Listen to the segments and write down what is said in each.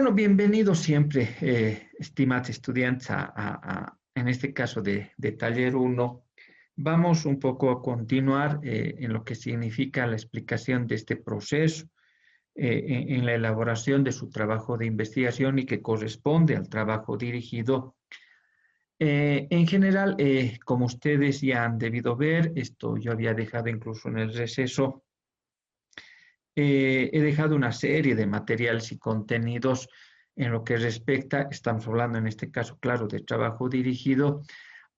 Bueno, bienvenidos siempre, estimados estudiantes, en este caso de Taller uno. Vamos un poco a continuar en lo que significa la explicación de este proceso en la elaboración de su trabajo de investigación y que corresponde al trabajo dirigido. En general, como ustedes ya han debido ver, esto yo había dejado incluso en el receso, he dejado una serie de materiales y contenidos en lo que respecta, estamos hablando en este caso, claro, de trabajo dirigido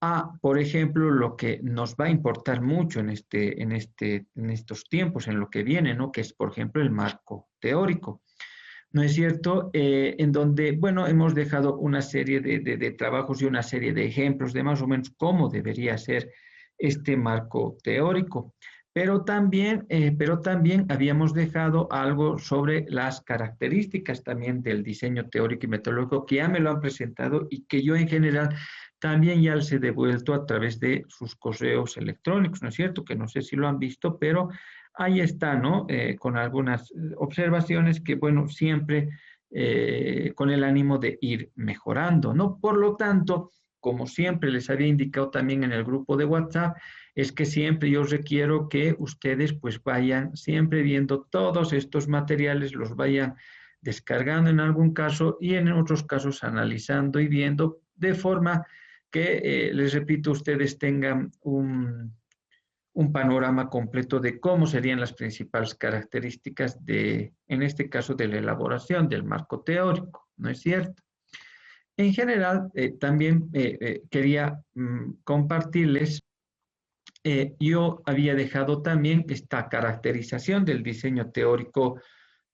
a, por ejemplo, lo que nos va a importar mucho en estos tiempos, en lo que viene, ¿no? Que es, por ejemplo, el marco teórico. ¿No es cierto? En donde, bueno, hemos dejado una serie de trabajos y una serie de ejemplos de más o menos cómo debería ser este marco teórico. Pero también habíamos dejado algo sobre las características también del diseño teórico y metodológico que ya me lo han presentado y que yo en general también ya les he devuelto a través de sus correos electrónicos, ¿no es cierto? Que no sé si lo han visto, pero ahí está, ¿no? Con algunas observaciones que, bueno, siempre con el ánimo de ir mejorando, ¿no? Por lo tanto, como siempre les había indicado también en el grupo de WhatsApp, es que siempre yo requiero que ustedes pues vayan siempre viendo todos estos materiales, los vayan descargando en algún caso y en otros casos analizando y viendo de forma que, les repito, ustedes tengan un panorama completo de cómo serían las principales características de, en este caso, de la elaboración del marco teórico, ¿no es cierto? En general, también quería compartirles, yo había dejado también esta caracterización del diseño teórico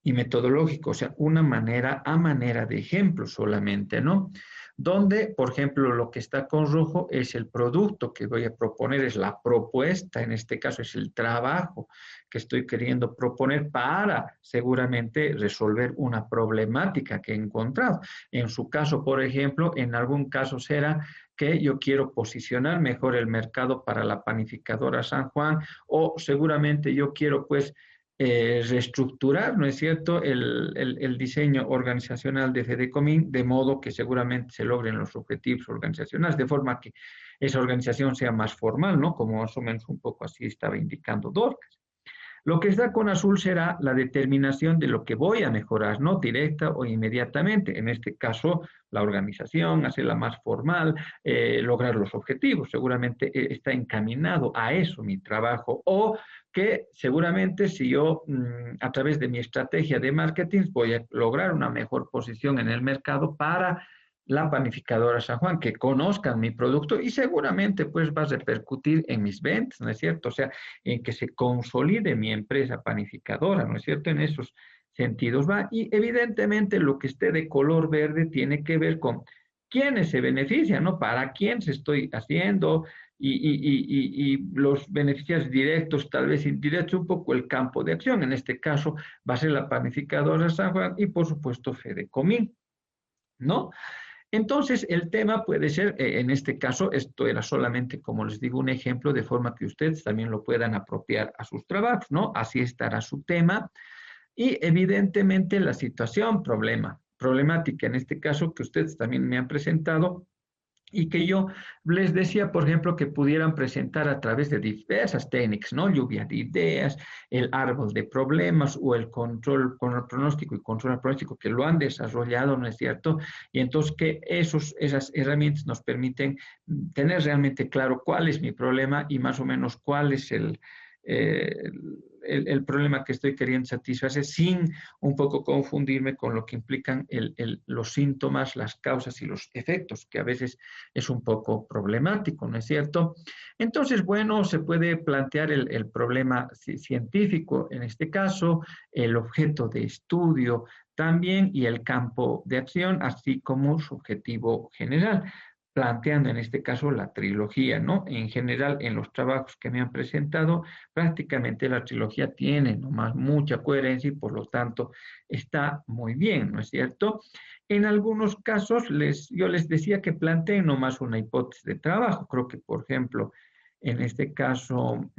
y metodológico, o sea, una manera a manera de ejemplo solamente, ¿no? Donde, por ejemplo, lo que está con rojo es el producto que voy a proponer, es la propuesta, en este caso es el trabajo que estoy queriendo proponer para seguramente resolver una problemática que he encontrado. En su caso, por ejemplo, en algún caso será que yo quiero posicionar mejor el mercado para la panificadora San Juan o seguramente yo quiero pues reestructurar, ¿no es cierto?, el diseño organizacional de Fedecomín, de modo que seguramente se logren los objetivos organizacionales, de forma que esa organización sea más formal, ¿no? Como más o menos un poco así estaba indicando Dorcas. Lo que está con azul será la determinación de lo que voy a mejorar, ¿no? Directa o inmediatamente. En este caso, la organización, hacerla más formal, lograr los objetivos. Seguramente está encaminado a eso mi trabajo. O que seguramente si yo a través de mi estrategia de marketing voy a lograr una mejor posición en el mercado para la panificadora San Juan, que conozcan mi producto y seguramente pues va a repercutir en mis ventas, ¿no es cierto? O sea, en que se consolide mi empresa panificadora, ¿no es cierto? En esos sentidos va. Y evidentemente lo que esté de color verde tiene que ver con quiénes se benefician, ¿no? Para quién se estoy haciendo y los beneficios directos, tal vez indirectos, un poco el campo de acción. En este caso va a ser la panificadora San Juan y por supuesto Fedecomín, ¿no? Entonces, el tema puede ser, en este caso, esto era solamente, como les digo, un ejemplo de forma que ustedes también lo puedan apropiar a sus trabajos, ¿no? Así estará su tema. Y evidentemente la situación, problemática, en este caso, que ustedes también me han presentado, y que yo les decía, por ejemplo, que pudieran presentar a través de diversas técnicas, ¿no? Lluvia de ideas, el árbol de problemas o el control con el pronóstico y control al pronóstico que lo han desarrollado, ¿no es cierto? Y entonces que esas herramientas nos permiten tener realmente claro cuál es mi problema y más o menos cuál es eh, el problema que estoy queriendo satisfacer sin un poco confundirme con lo que implican los síntomas, las causas y los efectos, que a veces es un poco problemático, ¿no es cierto? Entonces, bueno, se puede plantear el problema científico en este caso, el objeto de estudio también y el campo de acción, así como su objetivo general, planteando en este caso la trilogía, ¿no? En general, en los trabajos que me han presentado, prácticamente la trilogía tiene nomás mucha coherencia y por lo tanto está muy bien, ¿no es cierto? En algunos casos yo les decía que planteen nomás una hipótesis de trabajo. Creo que, por ejemplo, en este caso,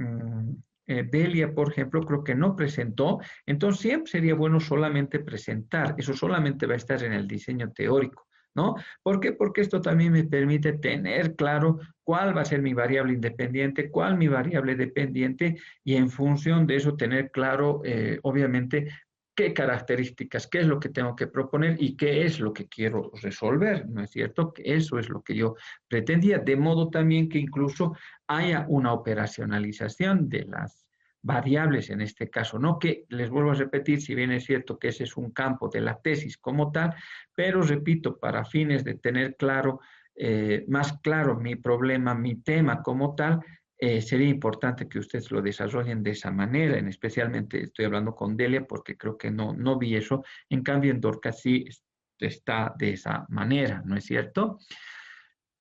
Delia, por ejemplo, creo que no presentó, entonces siempre sería bueno solamente presentar, eso solamente va a estar en el diseño teórico, ¿no? ¿Por qué? Porque esto también me permite tener claro cuál va a ser mi variable independiente, cuál mi variable dependiente, y en función de eso tener claro, obviamente, qué características, qué es lo que tengo que proponer y qué es lo que quiero resolver, ¿no es cierto? Que eso es lo que yo pretendía, de modo también que incluso haya una operacionalización de las variables en este caso, ¿no? Que les vuelvo a repetir, si bien es cierto que ese es un campo de la tesis como tal, pero repito, para fines de tener claro, más claro mi problema, mi tema como tal, sería importante que ustedes lo desarrollen de esa manera, especialmente estoy hablando con Delia porque creo que no vi eso, en cambio en Dorcas sí está de esa manera, ¿no es cierto?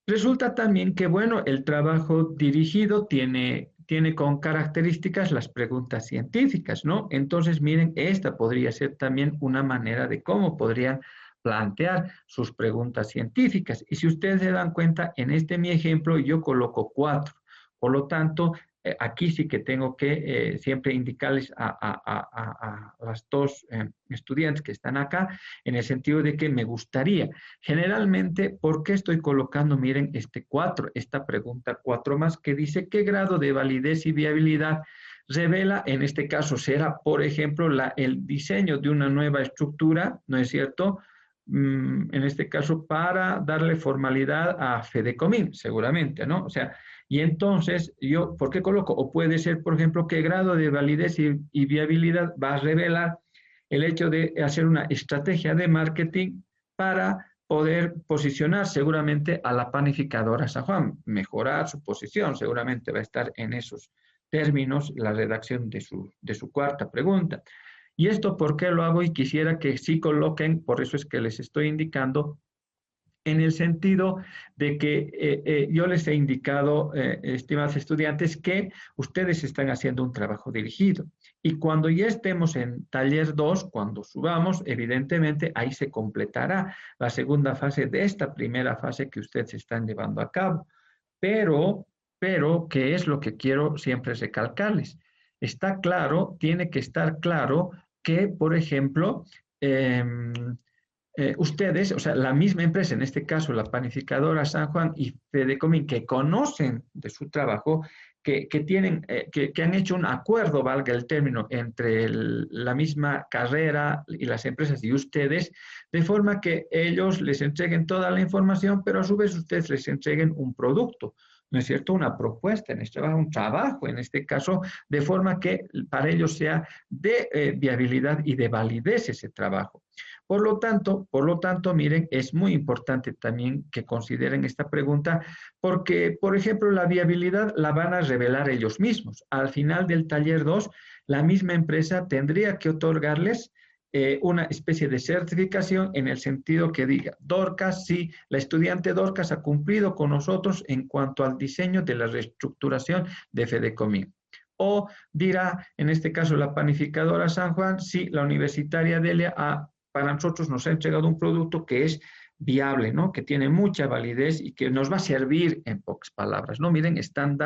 Resulta también que, bueno, el trabajo dirigido tiene con características las preguntas científicas, ¿no? Entonces, miren, esta podría ser también una manera de cómo podrían plantear sus preguntas científicas. Y si ustedes se dan cuenta, en este mi ejemplo yo coloco 4. Por lo tanto, aquí sí que tengo que siempre indicarles a las dos estudiantes que están acá, en el sentido de que me gustaría. Generalmente, ¿por qué estoy colocando, miren, este 4, esta pregunta 4 más, que dice qué grado de validez y viabilidad revela, en este caso será, por ejemplo, el diseño de una nueva estructura, ¿no es cierto? En este caso, para darle formalidad a Fedecomín, seguramente, ¿no? O sea, y entonces, yo, ¿por qué coloco? O puede ser, por ejemplo, qué grado de validez y viabilidad va a revelar el hecho de hacer una estrategia de marketing para poder posicionar seguramente a la panificadora San Juan, mejorar su posición, seguramente va a estar en esos términos la redacción de su cuarta pregunta. ¿Y esto por qué lo hago? Y quisiera que sí coloquen, por eso es que les estoy indicando, en el sentido de que yo les he indicado, estimados estudiantes, que ustedes están haciendo un trabajo dirigido. Y cuando ya estemos en taller 2, cuando subamos, evidentemente ahí se completará la segunda fase de esta primera fase que ustedes están llevando a cabo. Pero, ¿qué es lo que quiero siempre recalcarles? Está claro, tiene que estar claro que, por ejemplo, ustedes, o sea, la misma empresa, en este caso la panificadora San Juan y Fedecomín, que conocen de su trabajo, tienen, que han hecho un acuerdo, valga el término, entre la misma carrera y las empresas y ustedes, de forma que ellos les entreguen toda la información, pero a su vez ustedes les entreguen un producto. ¿No es cierto? Una propuesta, en este caso, un trabajo, en este caso, de forma que para ellos sea de viabilidad y de validez ese trabajo. Por lo tanto, miren, es muy importante también que consideren esta pregunta porque, por ejemplo, la viabilidad la van a revelar ellos mismos. Al final del taller 2, la misma empresa tendría que otorgarles una especie de certificación en el sentido que diga, Dorcas, sí, la estudiante Dorcas ha cumplido con nosotros en cuanto al diseño de la reestructuración de Fedecomín. O dirá, en este caso, la panificadora San Juan, sí, la universitaria Delia para nosotros nos ha entregado un producto que es viable, ¿no? Que tiene mucha validez y que nos va a servir, en pocas palabras, ¿no? Miren, están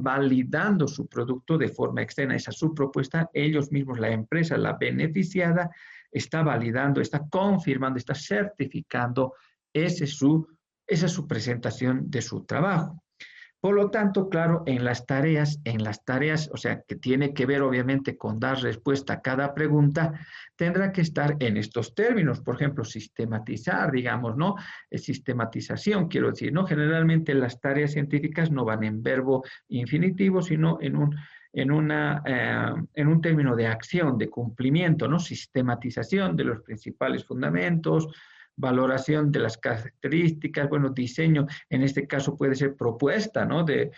validando su producto de forma externa, esa es su propuesta, ellos mismos, la empresa, la beneficiada, está validando, está confirmando, está certificando esa es su presentación de su trabajo. Por lo tanto, claro, en las tareas, o sea, que tiene que ver obviamente con dar respuesta a cada pregunta, tendrá que estar en estos términos. Por ejemplo, sistematizar, digamos, ¿no? Sistematización, quiero decir, ¿no? Generalmente las tareas científicas no van en verbo infinitivo, sino en un término de acción, de cumplimiento, ¿no? Sistematización de los principales fundamentos, valoración de las características, bueno, diseño, en este caso puede ser propuesta, ¿no? De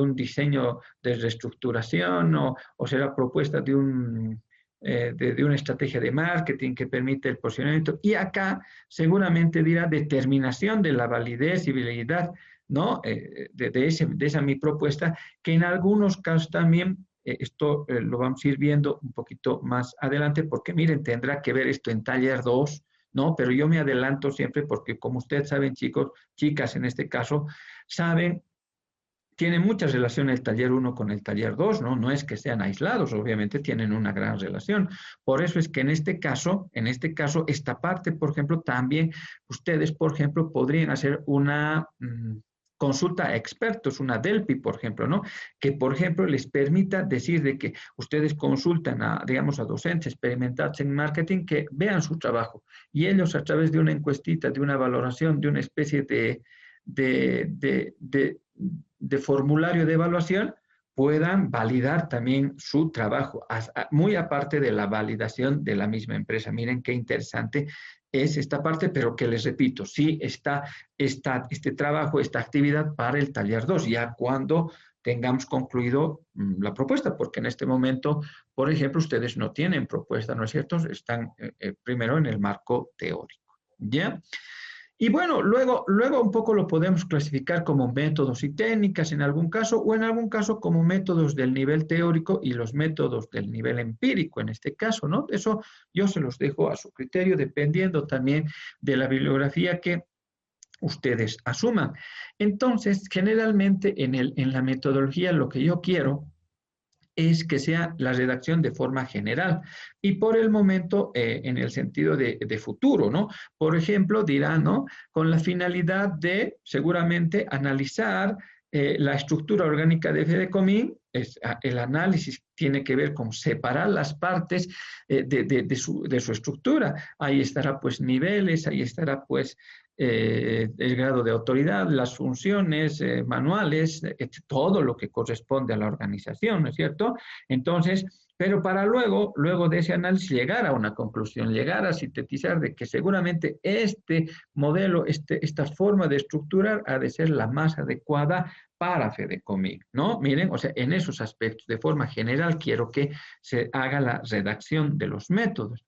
un diseño de reestructuración o será propuesta de una estrategia de marketing que permite el posicionamiento. Y acá seguramente dirá determinación de la validez y viabilidad, ¿no? De esa mi propuesta, que en algunos casos también esto lo vamos a ir viendo un poquito más adelante, porque miren, tendrá que ver esto en taller 2, ¿no? Pero yo me adelanto siempre porque, como ustedes saben, chicos, chicas en este caso, saben tiene mucha relación el taller 1 con el taller 2, ¿no? No es que sean aislados, obviamente tienen una gran relación. Por eso es que en este caso, esta parte, por ejemplo, también ustedes, por ejemplo, podrían hacer una consulta a expertos, una DELPI, por ejemplo, ¿no? Que, por ejemplo, les permita decir de que ustedes consultan a, digamos, a docentes experimentados en marketing que vean su trabajo y ellos a través de una encuestita, de una valoración, de una especie de formulario de evaluación, puedan validar también su trabajo, muy aparte de la validación de la misma empresa. Miren qué interesante es esta parte, pero que les repito, sí está este trabajo, esta actividad para el taller 2, ya cuando tengamos concluido la propuesta, porque en este momento, por ejemplo, ustedes no tienen propuesta, ¿no es cierto? Están primero en el marco teórico, ¿ya? Y bueno, luego un poco lo podemos clasificar como métodos y técnicas en algún caso, o en algún caso como métodos del nivel teórico y los métodos del nivel empírico, en este caso, ¿no? Eso yo se los dejo a su criterio, dependiendo también de la bibliografía que ustedes asuman. Entonces, generalmente en la metodología lo que yo quiero es que sea la redacción de forma general y por el momento en el sentido de futuro, ¿no? Por ejemplo, dirá, ¿no? Con la finalidad de seguramente analizar la estructura orgánica de Fedecomín, el análisis tiene que ver con separar las partes de su estructura. Ahí estará pues niveles, ahí estará pues el grado de autoridad, las funciones manuales, todo lo que corresponde a la organización, ¿no es cierto? Entonces, pero para luego de ese análisis, llegar a una conclusión, llegar a sintetizar de que seguramente este modelo, esta forma de estructurar ha de ser la más adecuada para Fedecomín, ¿no? Miren, o sea, en esos aspectos, de forma general, quiero que se haga la redacción de los métodos.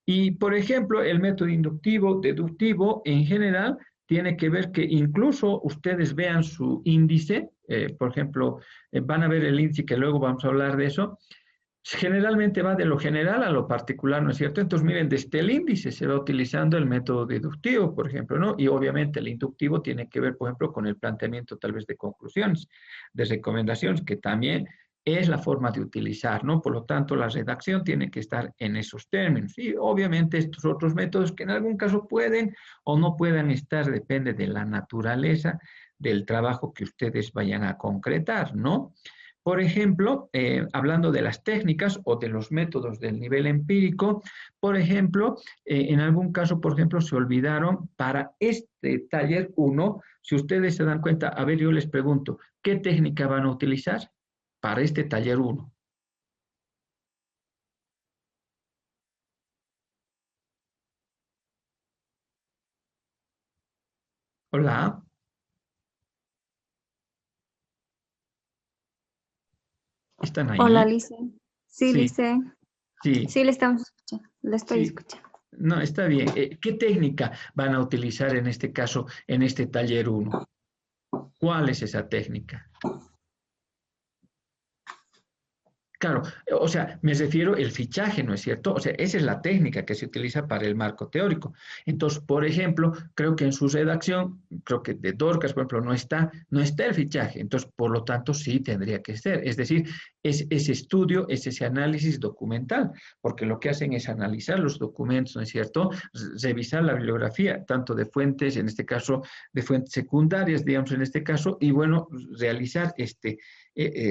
Y, por ejemplo, el método inductivo, deductivo, en general, tiene que ver que incluso ustedes vean su índice, por ejemplo, van a ver el índice que luego vamos a hablar de eso, generalmente va de lo general a lo particular, ¿no es cierto? Entonces, miren, desde el índice se va utilizando el método deductivo, por ejemplo, ¿no? Y obviamente el inductivo tiene que ver, por ejemplo, con el planteamiento tal vez de conclusiones, de recomendaciones, que también es la forma de utilizar, ¿no? Por lo tanto, la redacción tiene que estar en esos términos. Y obviamente estos otros métodos que en algún caso pueden o no puedan estar, depende de la naturaleza del trabajo que ustedes vayan a concretar, ¿no? Por ejemplo, hablando de las técnicas o de los métodos del nivel empírico, por ejemplo, en algún caso, por ejemplo, se olvidaron para este taller 1, si ustedes se dan cuenta, a ver, yo les pregunto, ¿qué técnica van a utilizar para este taller 1? Hola, ¿están Hola, ahí? Lice. Sí, Sí, Lice. sí, Sí, le estamos escuchando. Le estoy sí. escuchando. No, está bien. ¿Qué técnica van a utilizar en este caso, en este taller 1? ¿Cuál es esa técnica? Claro, o sea, me refiero al fichaje, ¿no es cierto? O sea, esa es la técnica que se utiliza para el marco teórico. Entonces, por ejemplo, creo que en su redacción, creo que de Dorcas, por ejemplo, no está el fichaje. Entonces, por lo tanto, sí tendría que ser. Es decir, es ese estudio, es ese análisis documental, porque lo que hacen es analizar los documentos, ¿no es cierto? Revisar la bibliografía, tanto de fuentes, en este caso, de fuentes secundarias, digamos, en este caso, y bueno, realizar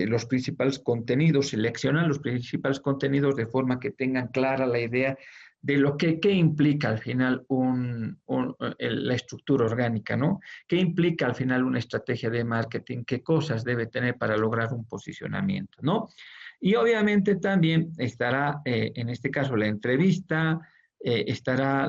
los principales contenidos, seleccionan los principales contenidos de forma que tengan clara la idea de lo que implica al final la estructura orgánica, ¿no? ¿Qué implica al final una estrategia de marketing? ¿Qué cosas debe tener para lograr un posicionamiento, ¿no? Y obviamente también estará, en este caso, la entrevista, estará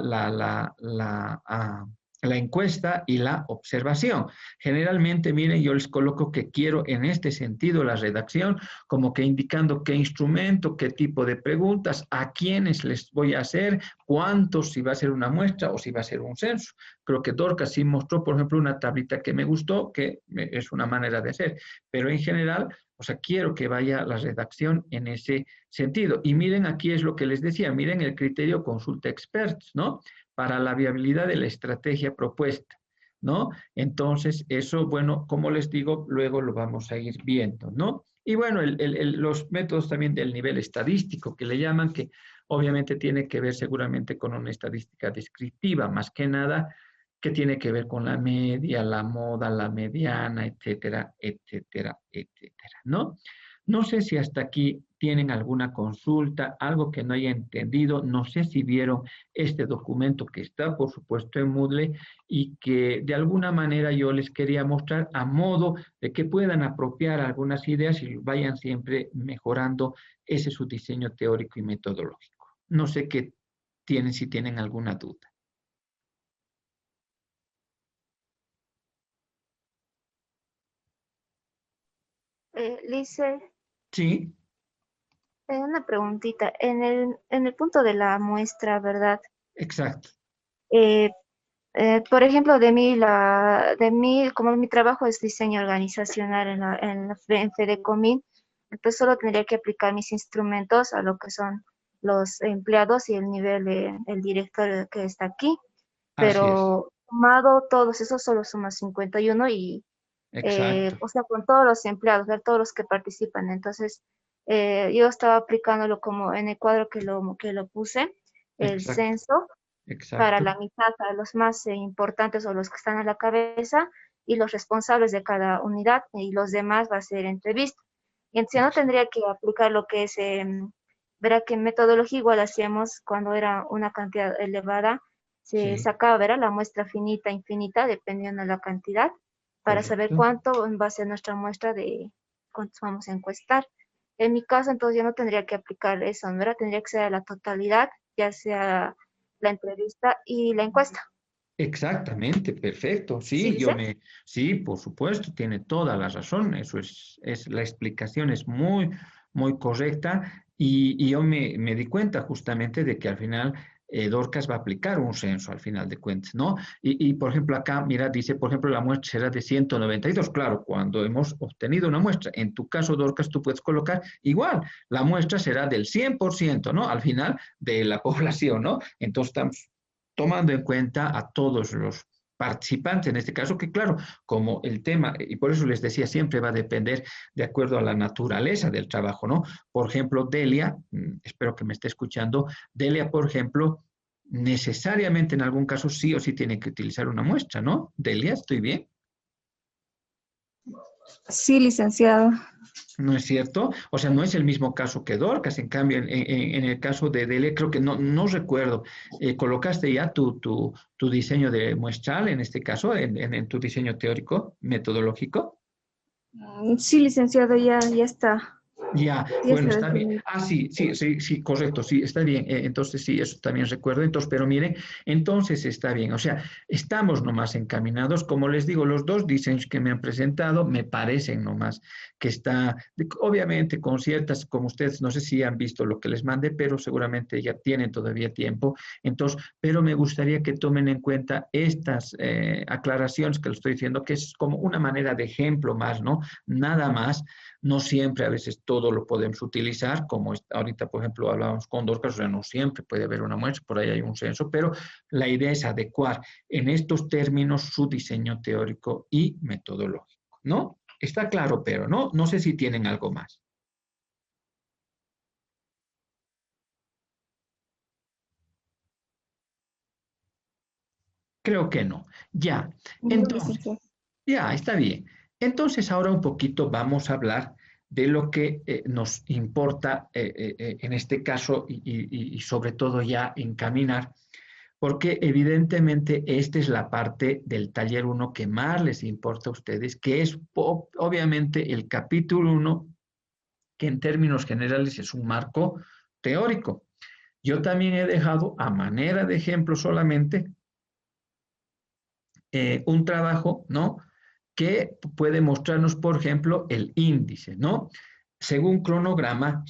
la encuesta y la observación. Generalmente, miren, yo les coloco que quiero en este sentido la redacción, como que indicando qué instrumento, qué tipo de preguntas, a quiénes les voy a hacer, cuántos, si va a ser una muestra o si va a ser un censo. Creo que Dorcas sí mostró, por ejemplo, una tablita que me gustó, que es una manera de hacer, pero en general, o sea, quiero que vaya la redacción en ese sentido. Y miren, aquí es lo que les decía, miren el criterio consulta expertos, ¿no? Para la viabilidad de la estrategia propuesta. ¿no? Entonces, eso, bueno, como les digo, luego lo vamos a ir viendo, ¿no? Y bueno, los métodos también del nivel estadístico, que le llaman, que obviamente tiene que ver seguramente con una estadística descriptiva, más que nada, que tiene que ver con la media, la moda, la mediana, etcétera, etcétera, etcétera, ¿no? No sé si hasta aquí tienen alguna consulta, algo que no haya entendido. No sé si vieron este documento que está, por supuesto, en Moodle y que de alguna manera yo les quería mostrar a modo de que puedan apropiar algunas ideas y vayan siempre mejorando ese su diseño teórico y metodológico. No sé qué tienen, si tienen alguna duda. Lice, Sí, una preguntita. En el punto de la muestra, ¿verdad? exacto, Eh, por ejemplo, de mí, como mi trabajo es diseño organizacional en Fedecomín, entonces solo tendría que aplicar mis instrumentos a lo que son los empleados y el nivel el director que está aquí, así es, pero sumado todos esos solo suma 51 y, exacto, o sea, con todos los empleados, ver todos los que participan. Entonces, yo estaba aplicándolo como en el cuadro que lo puse, el exacto, censo para exacto, la mitad, para los más importantes o los que están a la cabeza y los responsables de cada unidad y los demás va a ser entrevista. Y entonces ya no exacto, tendría que aplicar lo que es, verá que en metodología igual hacíamos cuando era una cantidad elevada, se sí, sacaba, verá, la muestra finita, infinita, dependiendo de la cantidad, para saber correcto. cuánto va a ser nuestra muestra de cuántos vamos a encuestar. En mi caso, entonces ya no tendría que aplicar eso, ¿verdad? Tendría que ser a la totalidad, ya sea la entrevista y la encuesta. Exactamente, perfecto. ¿Sí Sí, dice? sí, por supuesto, tiene toda la razón. Eso la explicación es muy, muy correcta y yo me di cuenta justamente de que al final Dorcas va a aplicar un censo al final de cuentas, ¿no? Por ejemplo, acá, mira, dice, por ejemplo, la muestra será de 192. Claro, cuando hemos obtenido una muestra, en tu caso, Dorcas, tú puedes colocar igual, la muestra será del 100%, ¿no? Al final de la población, ¿no? Entonces, estamos tomando en cuenta a todos los participantes, en este caso, que claro, como el tema, y por eso les decía, siempre va a depender de acuerdo a la naturaleza del trabajo, ¿no? Por ejemplo, Delia, espero que me esté escuchando, Delia, por ejemplo, necesariamente en algún caso sí o sí tiene que utilizar una muestra, ¿no? Delia, ¿estoy bien? Sí, licenciado. ¿No es cierto? O sea, no es el mismo caso que Dorcas. En cambio, en el caso de Dele, creo que no recuerdo. ¿Colocaste ya tu diseño de muestral, en este caso, en tu diseño teórico, metodológico? Sí, licenciado, ya está. Ya, Ya bueno, está está bien. definido. Ah, sí, sí, sí, sí, correcto, sí, está bien. Entonces, sí, eso también recuerdo. Entonces, pero miren, entonces está bien. O sea, estamos nomás encaminados. Como les digo, los dos diseños que me han presentado me parecen nomás que está, obviamente, con ciertas, como ustedes, no sé si han visto lo que les mandé, pero seguramente ya tienen todavía tiempo. Entonces, pero me gustaría que tomen en cuenta estas aclaraciones que les estoy diciendo, que es como una manera de ejemplo más, ¿no? Nada más. No siempre, a veces todo lo podemos utilizar, como ahorita, por ejemplo, hablábamos con Dorcas, o sea, no siempre puede haber una muestra, por ahí hay un censo, pero la idea es adecuar en estos términos su diseño teórico y metodológico, ¿no? Está claro, pero no sé si tienen algo más. Creo que no. Ya, No, entonces, licenciado. ya, está bien. Entonces, ahora un poquito vamos a hablar de lo que nos importa en este caso y sobre todo ya encaminar, porque evidentemente esta es la parte del taller uno que más les importa a ustedes, que es obviamente el capítulo uno, que en términos generales es un marco teórico. Yo también he dejado a manera de ejemplo solamente un trabajo, ¿no? Que puede mostrarnos, por ejemplo, el índice, ¿no? Según cronograma,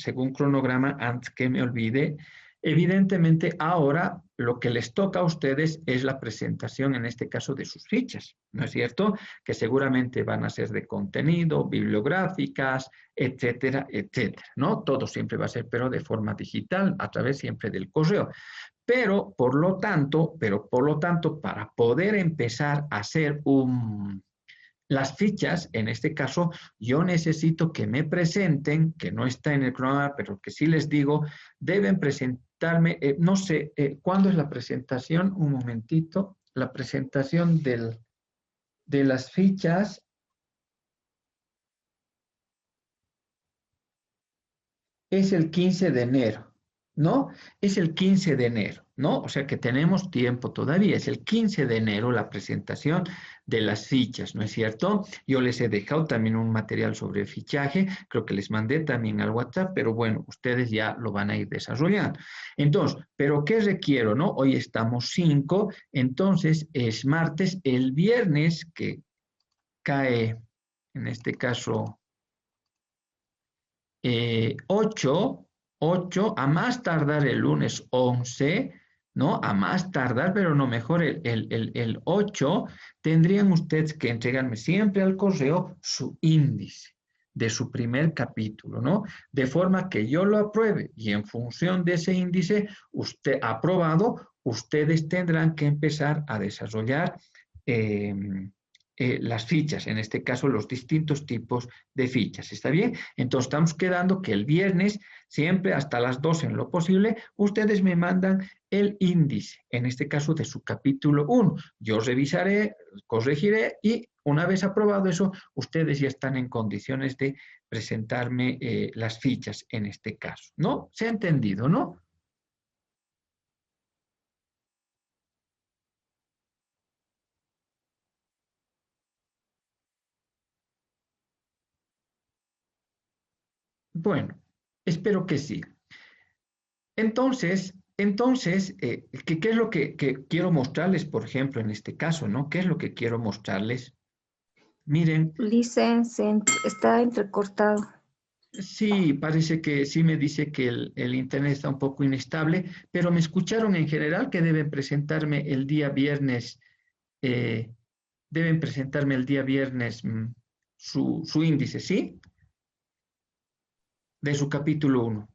antes que me olvide, evidentemente ahora lo que les toca a ustedes es la presentación, en este caso, de sus fichas, ¿no es cierto? Que seguramente van a ser de contenido, bibliográficas, etcétera, etcétera, ¿no? Todo siempre va a ser, pero de forma digital, a través siempre del correo. Pero por lo tanto, para poder empezar a hacer las fichas, en este caso, yo necesito que me presenten, que no está en el cronograma, pero que sí les digo, deben presentarme, no sé, ¿cuándo es la presentación? Un momentito. La presentación de las fichas es el 15 de enero, ¿no? Es el 15 de enero, ¿no? O sea que tenemos tiempo todavía. Es el 15 de enero la presentación de las fichas, ¿no es cierto? Yo les he dejado también un material sobre fichaje, creo que les mandé también al WhatsApp, pero bueno, ustedes ya lo van a ir desarrollando. Entonces, ¿pero qué requiero, no? Hoy estamos 5, entonces es martes, el viernes que cae, en este caso, 8, a más tardar el lunes 11, ¿no? A más tardar, pero no mejor el 8, tendrían ustedes que entregarme siempre al correo su índice de su primer capítulo, ¿no? De forma que yo lo apruebe y en función de ese índice, usted aprobado, ustedes tendrán que empezar a desarrollar eh, las fichas, en este caso los distintos tipos de fichas. ¿Está bien? Entonces estamos quedando que el viernes, siempre hasta las 12 en lo posible, ustedes me mandan el índice, en este caso de su capítulo 1. Yo revisaré, corregiré y una vez aprobado eso, ustedes ya están en condiciones de presentarme las fichas en este caso. ¿No? ¿Se ha entendido, no? Bueno, espero que sí. Entonces, ¿qué es lo que quiero mostrarles, por ejemplo, en este caso, ¿no? ¿Qué es lo que quiero mostrarles? Miren, Licencia, está entrecortado. sí, parece que sí me dice que el internet está un poco inestable, pero me escucharon en general que eh, deben presentarme el día viernes su índice, ¿sí? De su capítulo 1.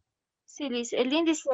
Sí, Liz, el índice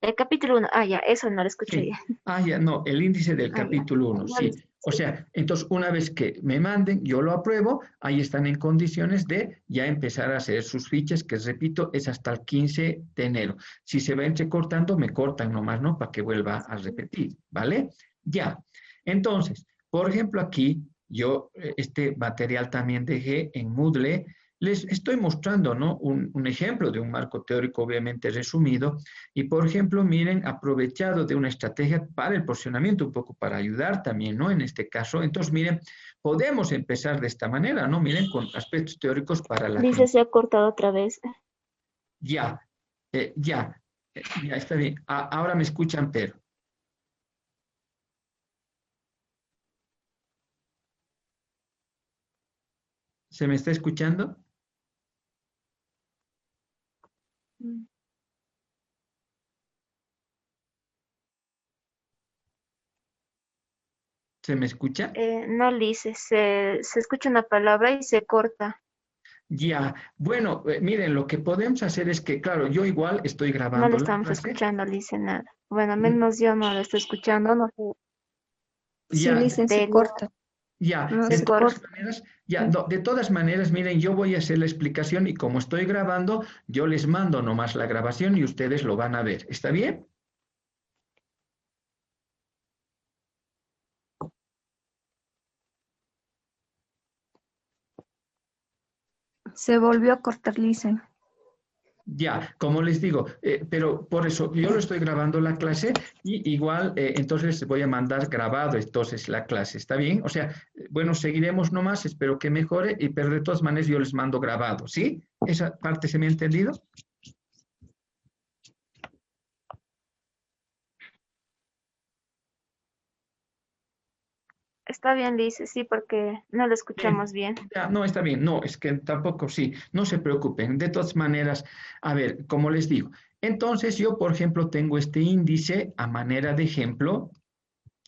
del capítulo 1. Ah, ya, eso no lo escuché Sí. bien. Ah, ya, no, el índice del Ah, ya. capítulo 1, Ya, sí. Liz, O sí. sea, entonces una vez que me manden, yo lo apruebo, ahí están en condiciones de ya empezar a hacer sus fichas, que repito, es hasta el 15 de enero. Si se va entrecortando, me cortan nomás, ¿no? Para que vuelva a repetir, ¿vale? Ya. Entonces, por ejemplo, aquí yo este material también dejé en Moodle. Les estoy mostrando, ¿no? Un ejemplo de un marco teórico obviamente resumido y, por ejemplo, miren, aprovechado de una estrategia para el posicionamiento, un poco para ayudar también, ¿no? En este caso, entonces, miren, podemos empezar de esta manera, ¿no? Miren, con aspectos teóricos para la Dice, gente. se ha cortado otra vez. Ya, ya, ya está bien. Ahora me escuchan, pero, ¿se me está escuchando? Mm. ¿Se me escucha? No, Liz, se escucha una palabra y se corta. Ya, bueno, miren, lo que podemos hacer es que, claro, yo igual estoy No le grabando la estamos clase. escuchando, Liz, nada. Bueno, al menos yo no lo estoy escuchando, no sé. Sí, Ya, Licen, se Delia, corta. ya, No de se se todas corta. corta. maneras, ya, no, de todas maneras, miren, yo voy a hacer la explicación y como estoy grabando, yo les mando nomás la grabación y ustedes lo van a ver. ¿Está bien? Se volvió a cortar, Licen. Ya, como les digo, pero por eso yo lo estoy grabando la clase y igual entonces voy a mandar grabado entonces la clase, ¿está bien? O sea, bueno, seguiremos nomás, espero que mejore, pero de todas maneras yo les mando grabado, ¿sí? ¿Esa parte se me ha entendido? Está bien, Liz, sí, porque no lo escuchamos Bien, bien. ya, no, está bien, no, es que tampoco, sí, no se preocupen, de todas maneras, a ver, como les digo, entonces yo, por ejemplo, tengo este índice a manera de ejemplo,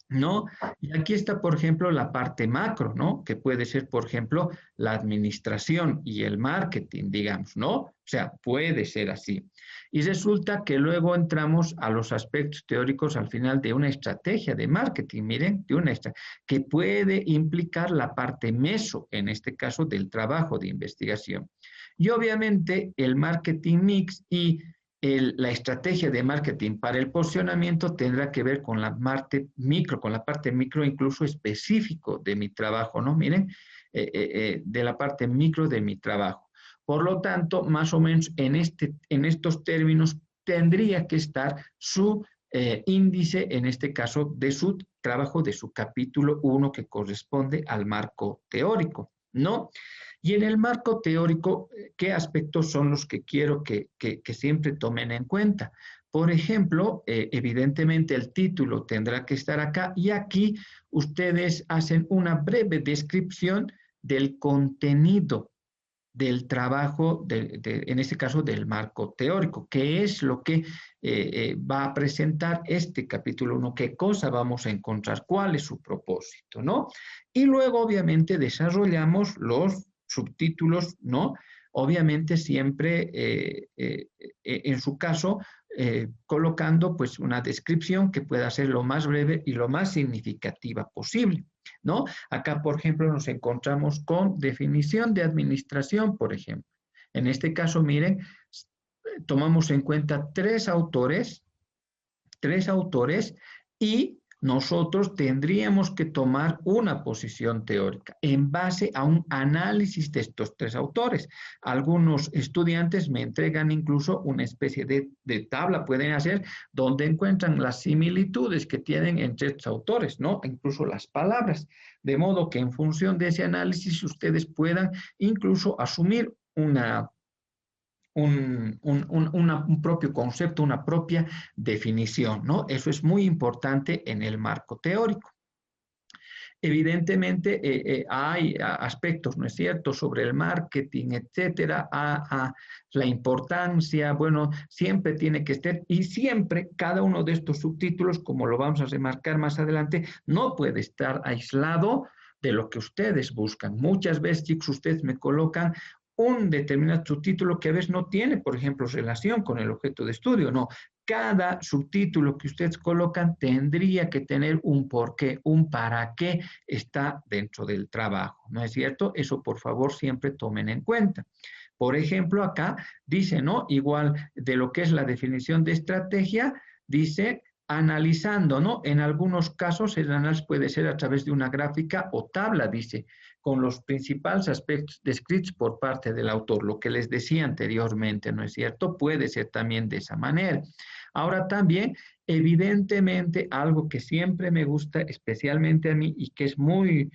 ¿no? Y aquí está, por ejemplo, la parte macro, ¿no? Que puede ser, por ejemplo, la administración y el marketing, digamos, ¿no? O sea, puede ser así. Y resulta que luego entramos a los aspectos teóricos al final de una estrategia de marketing, miren, que puede implicar la parte meso, en este caso, del trabajo de investigación. Y obviamente el marketing mix y la estrategia de marketing para el posicionamiento tendrá que ver con la parte micro incluso específico de mi trabajo, ¿no? Miren, de la parte micro de mi trabajo. Por lo tanto, más o menos en estos términos tendría que estar su índice, en este caso, de su trabajo, de su capítulo 1 que corresponde al marco teórico, ¿no? Y en el marco teórico, ¿qué aspectos son los que quiero que siempre tomen en cuenta? Por ejemplo, evidentemente el título tendrá que estar acá y aquí ustedes hacen una breve descripción del contenido del trabajo, en este caso del marco teórico, qué es lo que va a presentar este capítulo 1, qué cosa vamos a encontrar, cuál es su propósito, ¿no? Y luego, obviamente, desarrollamos los subtítulos, ¿no? Obviamente siempre, en su caso, colocando pues una descripción que pueda ser lo más breve y lo más significativa posible, ¿no? Acá, por ejemplo, nos encontramos con definición de administración, por ejemplo. En este caso, miren, tomamos en cuenta tres autores y nosotros tendríamos que tomar una posición teórica en base a un análisis de estos tres autores. Algunos estudiantes me entregan incluso una especie de tabla, pueden hacer, donde encuentran las similitudes que tienen entre estos autores, ¿no? Incluso las palabras, de modo que en función de ese análisis ustedes puedan incluso asumir un propio concepto, una propia definición, ¿no? Eso es muy importante en el marco teórico. Evidentemente hay aspectos, ¿no es cierto?, sobre el marketing, etcétera, la importancia, bueno, siempre tiene que estar, y siempre cada uno de estos subtítulos, como lo vamos a remarcar más adelante, no puede estar aislado de lo que ustedes buscan. Muchas veces, chicos, ustedes me colocan un determinado subtítulo que a veces no tiene, por ejemplo, relación con el objeto de estudio, no. Cada subtítulo que ustedes colocan tendría que tener un porqué, un para qué está dentro del trabajo, ¿no es cierto? Eso, por favor, siempre tomen en cuenta. Por ejemplo, acá dice, ¿no? Igual de lo que es la definición de estrategia, dice analizando, ¿no? En algunos casos el análisis puede ser a través de una gráfica o tabla, dice, con los principales aspectos descritos por parte del autor, lo que les decía anteriormente, ¿no es cierto? Puede ser también de esa manera. Ahora también, evidentemente, algo que siempre me gusta, especialmente a mí, y que es muy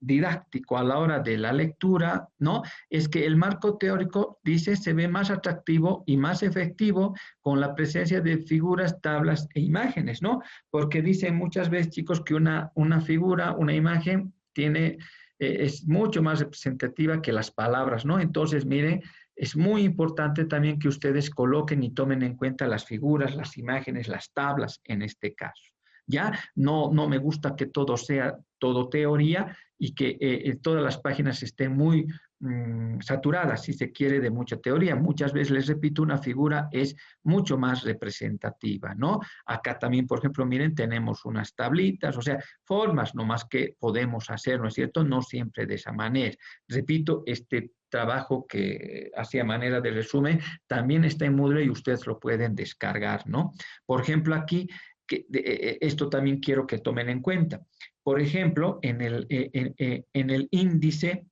didáctico a la hora de la lectura, ¿no? Es que el marco teórico, dice, se ve más atractivo y más efectivo con la presencia de figuras, tablas e imágenes, ¿no? Porque dicen muchas veces, chicos, que una figura, una imagen, es mucho más representativa que las palabras, ¿no? Entonces, miren, es muy importante también que ustedes coloquen y tomen en cuenta las figuras, las imágenes, las tablas en este caso. Ya no me gusta que todo sea todo teoría y que todas las páginas estén muy saturadas, si se quiere, de mucha teoría. Muchas veces, les repito, una figura es mucho más representativa, ¿no? Acá también, por ejemplo, miren, tenemos unas tablitas, o sea, formas nomás que podemos hacer, ¿no es cierto? No siempre de esa manera. Repito, este trabajo que hacía manera de resumen también está en Moodle y ustedes lo pueden descargar, ¿no? Por ejemplo, aquí esto también quiero que tomen en cuenta. Por ejemplo, en el índice,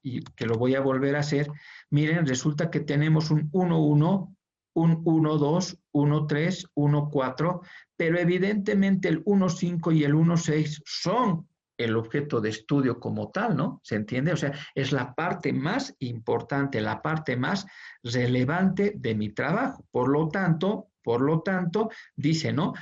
y que lo voy a volver a hacer, miren, resulta que tenemos un 1.1, un 1.2, 1.3, 1.4, pero evidentemente el 1.5 y el 1.6 son el objeto de estudio como tal, ¿no? ¿Se entiende? O sea, es la parte más importante, la parte más relevante de mi trabajo. Por lo tanto, dice, ¿no?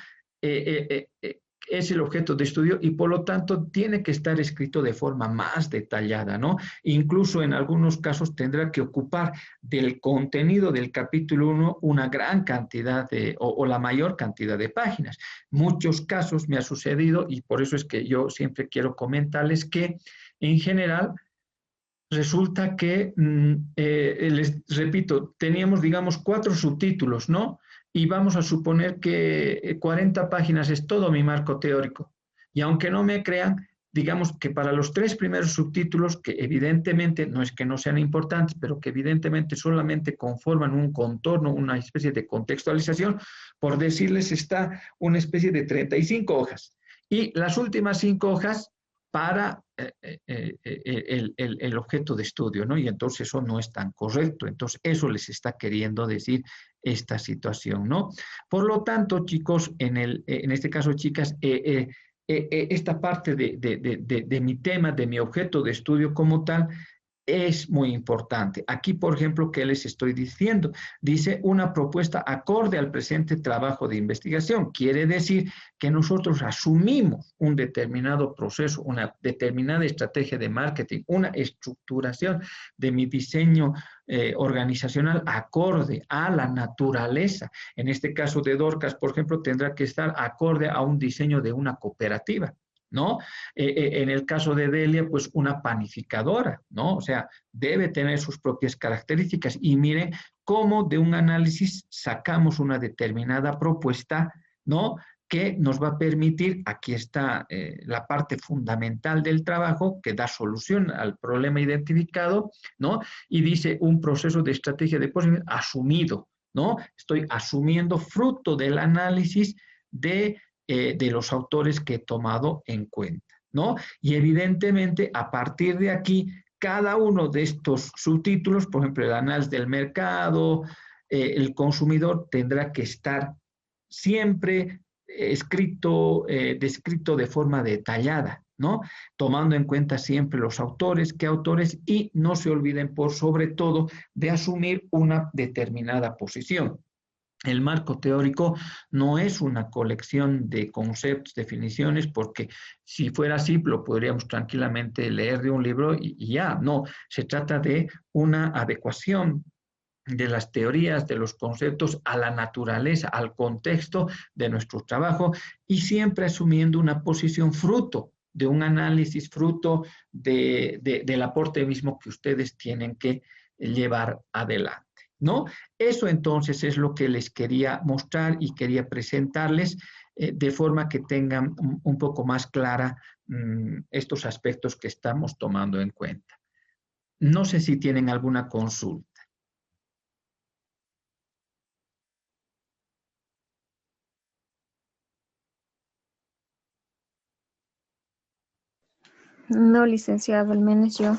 es el objeto de estudio y por lo tanto tiene que estar escrito de forma más detallada, ¿no? Incluso en algunos casos tendrá que ocupar del contenido del capítulo 1 una gran cantidad o la mayor cantidad de páginas. Muchos casos me ha sucedido y por eso es que yo siempre quiero comentarles que en general resulta que, les repito, teníamos, digamos, 4 subtítulos, ¿no? Y vamos a suponer que 40 páginas es todo mi marco teórico. Y aunque no me crean, digamos que para los 3 primeros subtítulos, que evidentemente no es que no sean importantes, pero que evidentemente solamente conforman un contorno, una especie de contextualización, por decirles, está una especie de 35 hojas. Y las últimas 5 hojas para el objeto de estudio, ¿no? Y entonces eso no es tan correcto. Entonces eso les está queriendo decir esta situación, ¿no? Por lo tanto, chicos, en este caso, chicas, esta parte de mi tema, de mi objeto de estudio como tal, es muy importante. Aquí, por ejemplo, ¿qué les estoy diciendo? Dice una propuesta acorde al presente trabajo de investigación. Quiere decir que nosotros asumimos un determinado proceso, una determinada estrategia de marketing, una estructuración de mi diseño organizacional acorde a la naturaleza. En este caso de Dorcas, por ejemplo, tendrá que estar acorde a un diseño de una cooperativa, ¿no? En el caso de Delia, pues una panificadora, ¿no? O sea, debe tener sus propias características. Y miren cómo de un análisis sacamos una determinada propuesta, ¿no? Que nos va a permitir, aquí está la parte fundamental del trabajo, que da solución al problema identificado, ¿no? Y dice un proceso de estrategia de posibilidad asumido, ¿no? Estoy asumiendo fruto del análisis de los autores que he tomado en cuenta, ¿no? Y evidentemente, a partir de aquí, cada uno de estos subtítulos, por ejemplo, el análisis del mercado, el consumidor tendrá que estar siempre escrito, descrito de forma detallada, ¿no? Tomando en cuenta siempre los autores, qué autores, y no se olviden, por sobre todo, de asumir una determinada posición. El marco teórico no es una colección de conceptos, definiciones, porque si fuera así, lo podríamos tranquilamente leer de un libro y ya. No, se trata de una adecuación de las teorías, de los conceptos a la naturaleza, al contexto de nuestro trabajo y siempre asumiendo una posición fruto de un análisis, fruto del aporte mismo que ustedes tienen que llevar adelante, ¿no? Eso entonces es lo que les quería mostrar y quería presentarles de forma que tengan un poco más clara estos aspectos que estamos tomando en cuenta. No sé si tienen alguna consulta. No, licenciado, al menos yo.